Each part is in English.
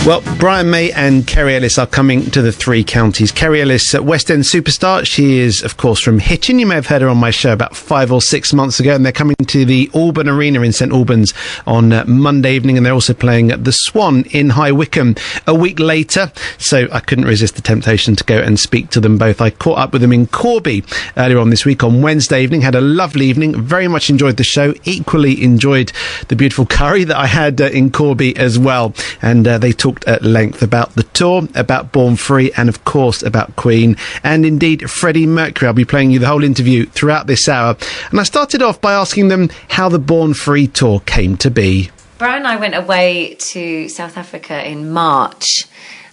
Well, Brian May and Kerry Ellis are coming to the Three Counties. Kerry Ellis, West End superstar. She is, of course, from Hitchin. You may have heard her on my show about 5 or 6 months ago, and they're coming to the Alban Arena in St Albans on Monday evening, and they're also playing at the Swan in High Wycombe a week later, so I couldn't resist the temptation to go and speak to them both. I caught up with them in Corby earlier on this week on Wednesday evening, had a lovely evening, very much enjoyed the show, equally enjoyed the beautiful curry that I had in Corby as well, and they talked at length about the tour, about Born Free, and of course about Queen, and indeed Freddie Mercury. I'll be playing you the whole interview throughout this hour, and I started off by asking them how the Born Free tour came to be. Brian and I went away to South Africa in March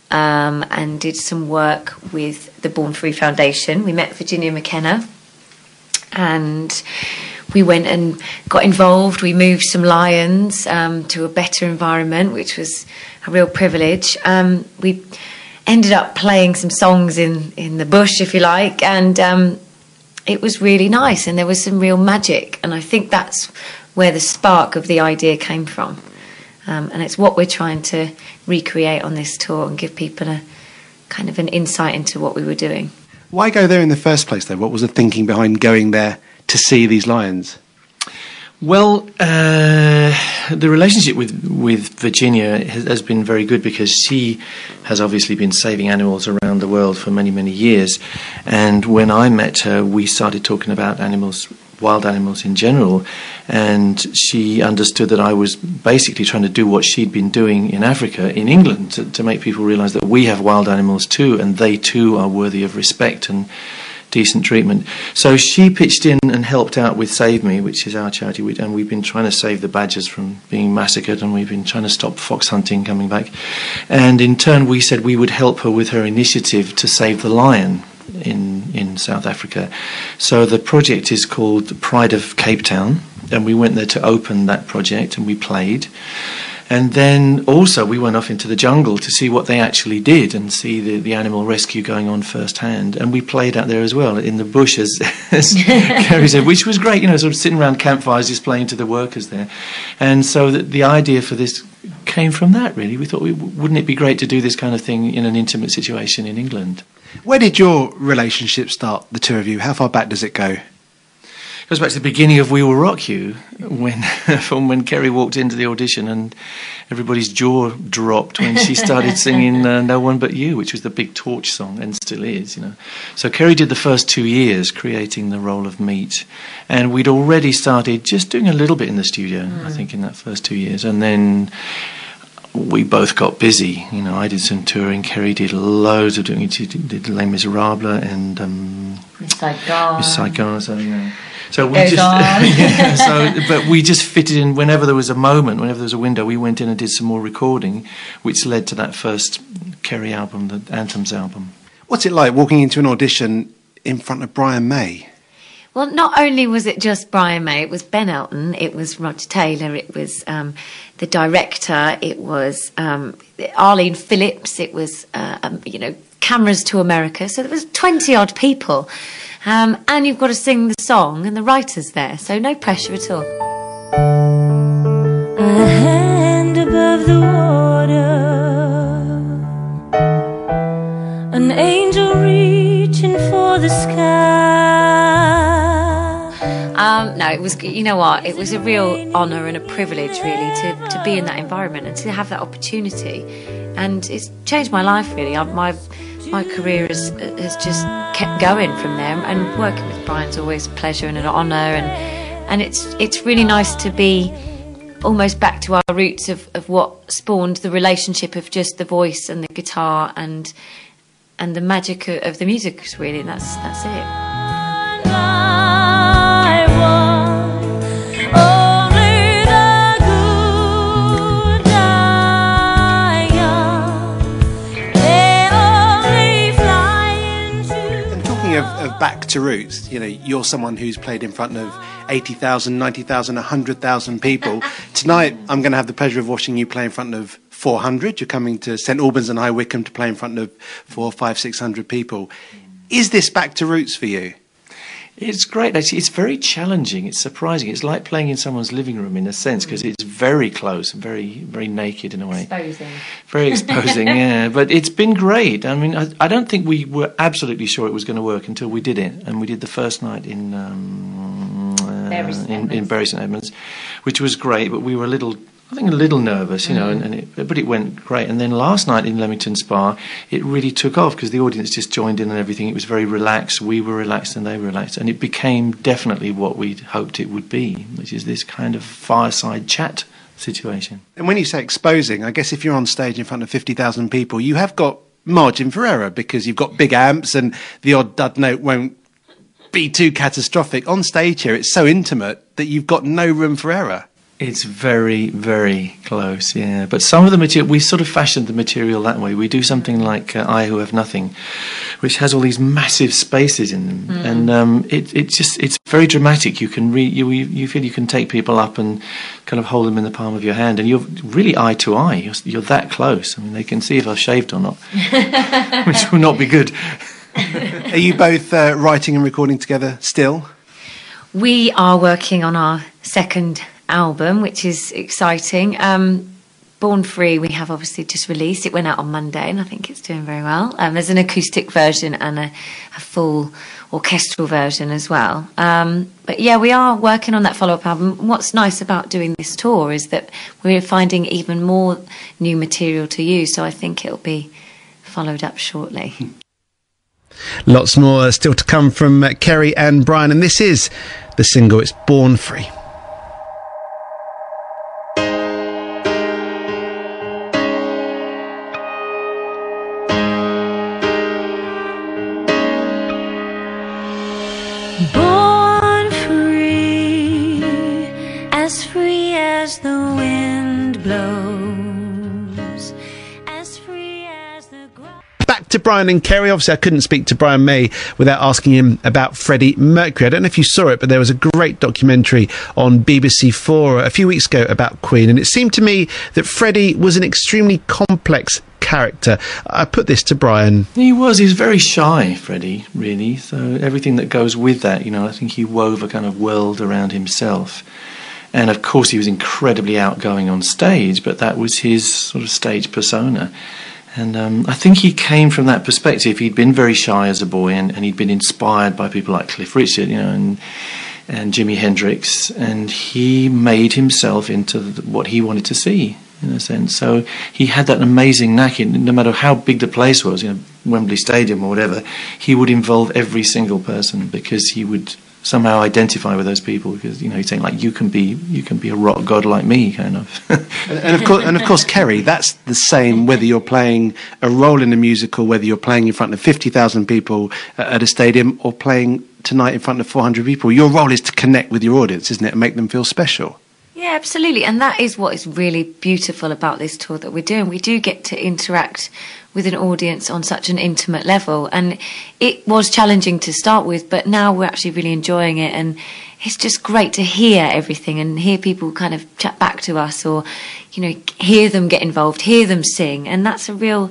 and did some work with the Born Free Foundation. We met Virginia McKenna and we went and got involved. We moved some lions to a better environment, which was a real privilege. We ended up playing some songs in the bush, if you like, and it was really nice, and there was some real magic, and I think that's where the spark of the idea came from. And it's what we're trying to recreate on this tour and give people a kind of an insight into what we were doing. Why go there in the first place, though? What was the thinking behind going there to see these lions? Well, the relationship with Virginia has been very good, because she has obviously been saving animals around the world for many, many years. And when I met her, we started talking about animals, wild animals in general, and she understood that I was basically trying to do what she'd been doing in Africa, in England, to make people realise that we have wild animals too, and they too are worthy of respect and decent treatment. So she pitched in and helped out with Save Me, which is our charity, and we've been trying to save the badgers from being massacred, and we've been trying to stop fox hunting coming back. And in turn, we said we would help her with her initiative to save the lion in South Africa. So the project is called Pride of Cape Town, and we went there to open that project, and we played. And then also we went off into the jungle to see what they actually did and see the animal rescue going on firsthand. And we played out there as well in the bush, as Kerry said, which was great, sort of sitting around campfires just playing to the workers there. And so the idea for this came from that, really. We thought, wouldn't it be great to do this kind of thing in an intimate situation in England? Where did your relationship start, the two of you? How far back does it go? It goes back to the beginning of We Will Rock You, when Kerry walked into the audition and everybody's jaw dropped when she started singing No One But You, which was the big torch song, and still is, So Kerry did the first 2 years creating the role of Meat, and we'd already started just doing a little bit in the studio, I think, in that first 2 years, and then we both got busy. I did some touring, Kerry did loads of doing. She did Les Miserables and Miss Saigon. So we but we just fitted in whenever there was a moment, whenever there was a window. We went in and did some more recording, which led to that first Kerry album, the Anthems album. What's it like walking into an audition in front of Brian May? Well, not only was it just Brian May, it was Ben Elton, it was Roger Taylor, it was the director, it was Arlene Phillips, it was, Cameras to America. So there was 20-odd people. And you've got to sing the song, and the writer's there, so no pressure at all. A hand above the water, an angel reaching for the sky. No, it was, it was a real honour and a privilege, really, to be in that environment and to have that opportunity. And it's changed my life, really. My career has just kept going from there, and working with Brian's always a pleasure and an honour, and it's really nice to be almost back to our roots of what spawned the relationship of just the voice and the guitar and the magic of the music, really, and that's it. Of back to roots, you're someone who's played in front of 80,000, 90,000, 100,000 people. Tonight, I'm going to have the pleasure of watching you play in front of 400. You're coming to St Albans and High Wycombe to play in front of 400, 500, 600 people. Is this back to roots for you? It's great. Actually, it's very challenging. It's surprising. It's like playing in someone's living room in a sense, because it's very close, very, very naked in a way. Exposing. Very exposing, yeah. But it's been great. I mean, I don't think we were absolutely sure it was going to work until we did it, and we did the first night in Bury St Edmunds, which was great. But we were a little nervous, you know, but it went great. And then last night in Leamington Spa, it really took off because the audience just joined in and everything. It was very relaxed. We were relaxed and they were relaxed. And it became definitely what we'd hoped it would be, which is this kind of fireside chat situation. And when you say exposing, I guess if you're on stage in front of 50,000 people, you have got margin for error because you've got big amps and the odd dud note won't be too catastrophic. On stage here, it's so intimate that you've got no room for error. It's very, very close, yeah. But some of the material, we sort of fashioned the material that way. We do something like I Who Have Nothing, which has all these massive spaces in them, and it's very dramatic. You can you feel you can take people up and kind of hold them in the palm of your hand, and you're really eye to eye. You're that close. I mean, they can see if I've shaved or not, which will not be good. Are you both writing and recording together still? We are working on our second album, which is exciting. Born Free, we have obviously just released. It went out on Monday, and I think it's doing very well. There's an acoustic version and a full orchestral version as well. But yeah, we are working on that follow-up album. What's nice about doing this tour is that we're finding even more new material to use, so I think it'll be followed up shortly. Lots more still to come from Kerry and Brian, and this is the single. It's Born Free. Born free as the wind blows, as free as the grass. Back to Brian and Kerry. Obviously, I couldn't speak to Brian May without asking him about Freddie Mercury. I don't know if you saw it, but there was a great documentary on BBC4 a few weeks ago about Queen, and it seemed to me that Freddie was an extremely complex character. I put this to Brian. He was very shy, Freddie, really. So everything that goes with that, you know, I think he wove a kind of world around himself. And of course he was incredibly outgoing on stage, but that was his sort of stage persona. And I think he came from that perspective. He'd been very shy as a boy, and he'd been inspired by people like Cliff Richard, you know, and Jimi Hendrix, and he made himself into what he wanted to see, in a sense. So he had that amazing knack, no matter how big the place was, you know, Wembley Stadium or whatever, he would involve every single person because he would somehow identify with those people, because, you know, he's saying, like, you can be a rock god like me, kind of. and of course, Kerry, that's the same whether you're playing a role in a musical, whether you're playing in front of 50,000 people at a stadium, or playing tonight in front of 400 people. Your role is to connect with your audience, isn't it, and make them feel special. Yeah, absolutely. And that is what is really beautiful about this tour that we're doing. We do get to interact with an audience on such an intimate level. And it was challenging to start with, but now we're actually really enjoying it. And it's just great to hear everything and hear people kind of chat back to us, or, you know, hear them get involved, hear them sing. And that's a real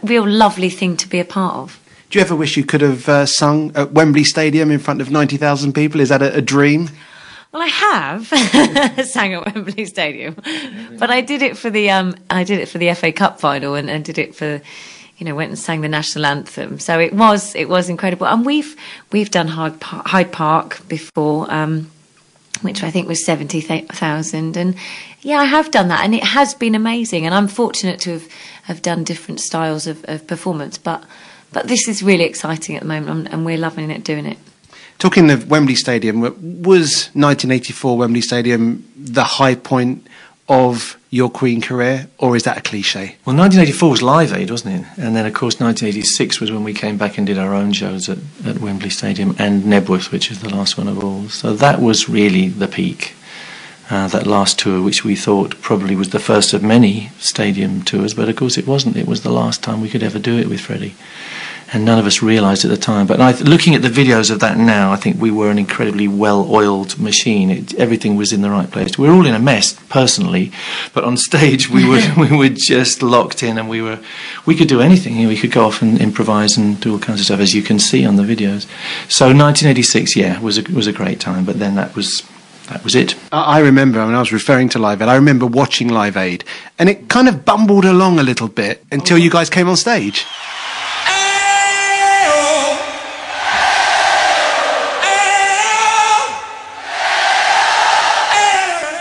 lovely thing to be a part of. Do you ever wish you could have sung at Wembley Stadium in front of 90,000 people? Is that a dream? Well, I have sang at Wembley Stadium, but I did it for the FA Cup final, and did it for, you know, went and sang the national anthem. So it was incredible. And we've done Hyde Park before, which I think was 70,000, and yeah, I have done that, and it has been amazing. And I'm fortunate to have done different styles of performance, but this is really exciting at the moment, and we're loving it doing it. Talking of Wembley Stadium, was 1984 Wembley Stadium the high point of your Queen career, or is that a cliche? Well, 1984 was Live Aid, wasn't it? And then, of course, 1986 was when we came back and did our own shows at Wembley Stadium and Nebworth, which is the last one of all. So that was really the peak, that last tour, which we thought probably was the first of many stadium tours, but of course it wasn't. It was the last time we could ever do it with Freddie. and none of us realised at the time. But looking at the videos of that now, I think we were an incredibly well-oiled machine. Everything was in the right place. We were all in a mess personally, but on stage we were just locked in, and we could do anything. You know, we could go off and improvise and do all kinds of stuff, as you can see on the videos. So 1986, yeah, was a great time. But then that was it. I remember when I was referring to Live Aid, I remember watching Live Aid, and it kind of bumbled along a little bit until you guys came on stage.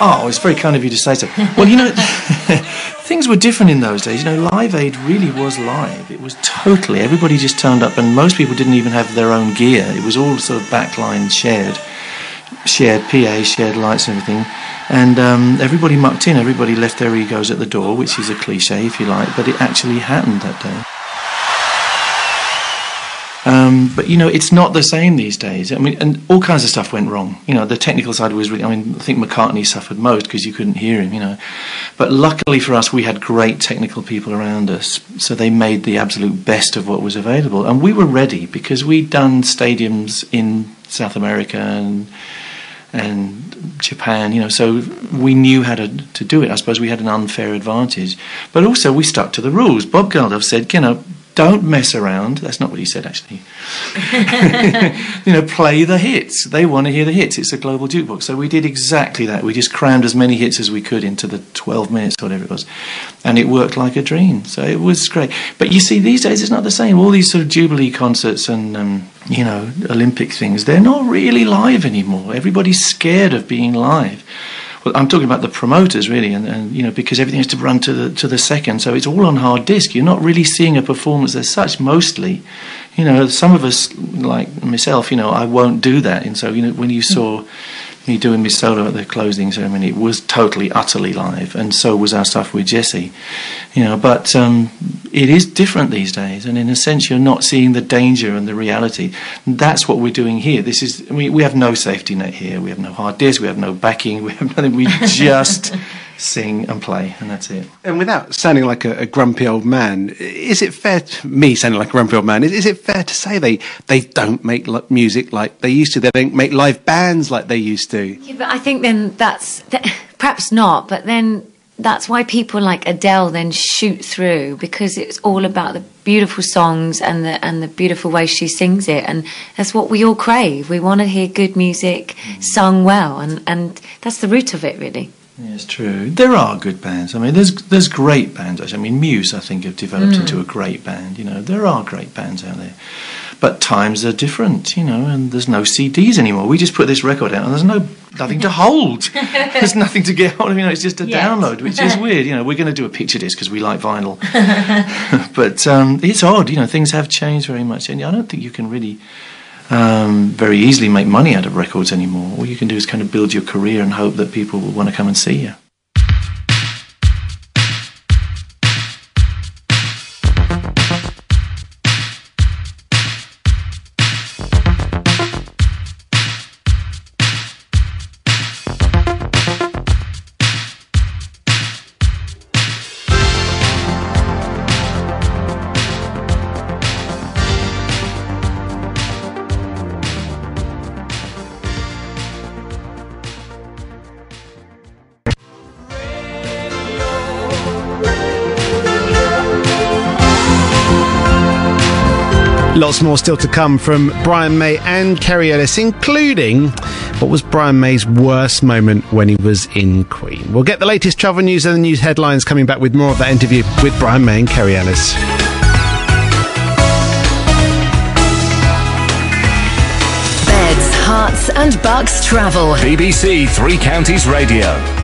Oh, it's very kind of you to say so. Well, you know, things were different in those days. You know, Live Aid really was live. It was totally, everybody just turned up, and most people didn't even have their own gear. It was all sort of backline shared PA, shared lights and everything. And everybody mucked in, everybody left their egos at the door, which is a cliche if you like, but it actually happened that day. But, you know, it's not the same these days. I mean, and all kinds of stuff went wrong. You know, the technical side was really, I mean, I think McCartney suffered most because you couldn't hear him, you know. But luckily for us, we had great technical people around us, so they made the absolute best of what was available. And we were ready because we'd done stadiums in South America and Japan, you know, so we knew how to do it. I suppose we had an unfair advantage. But also we stuck to the rules. Bob Geldof said, you know, don't mess around. That's not what he said, actually. You know, play the hits. They want to hear the hits. It's a global jukebox. So we did exactly that. We just crammed as many hits as we could into the 12 minutes or whatever it was. And it worked like a dream. So it was great. But you see, these days it's not the same. All these sort of Jubilee concerts and, you know, Olympic things, they're not really live anymore. Everybody's scared of being live. Well, I'm talking about the promoters, really, and you know, because everything has to run to the second, so it's all on hard disk. You're not really seeing a performance as such, mostly. You know, some of us, like myself, you know, I won't do that. And so, you know, when you saw me doing my solo at the closing ceremony, it was totally, utterly live, and so was our stuff with Jesse. You know, but it is different these days, and in a sense, you're not seeing the danger and the reality. That's what we're doing here. This is, I mean, we have no safety net here. We have no hard disk. We have no backing. We have nothing. We just sing and play, and that's it. And without sounding like a grumpy old man, is it fair to me sounding like a grumpy old man? Is it fair to say they don't make music like they used to? They don't make live bands like they used to. Yeah, but I think then that's perhaps not. But then that's why people like Adele then shoot through, because it's all about the beautiful songs and the beautiful way she sings it, and that's what we all crave. We want to hear good music sung well, and that's the root of it, really. Yeah, it's true. There are good bands. I mean, there's great bands. Actually. I mean, Muse, I think, have developed into a great band. You know, there are great bands out there. But times are different, you know, and there's no CDs anymore. We just put this record out, and there's nothing to hold. There's nothing to get hold of. You know, it's just a download, which is weird. You know, we're going to do a picture disc because we like vinyl. But it's odd. You know, things have changed very much, and I don't think you can really very easily make money out of records anymore. All you can do is kind of build your career and hope that people will want to come and see you. Lots more still to come from Brian May and Kerry Ellis, including what was Brian May's worst moment when he was in Queen. We'll get the latest travel news and the news headlines coming back with more of that interview with Brian May and Kerry Ellis. Beds, hearts and bucks travel. BBC Three Counties Radio.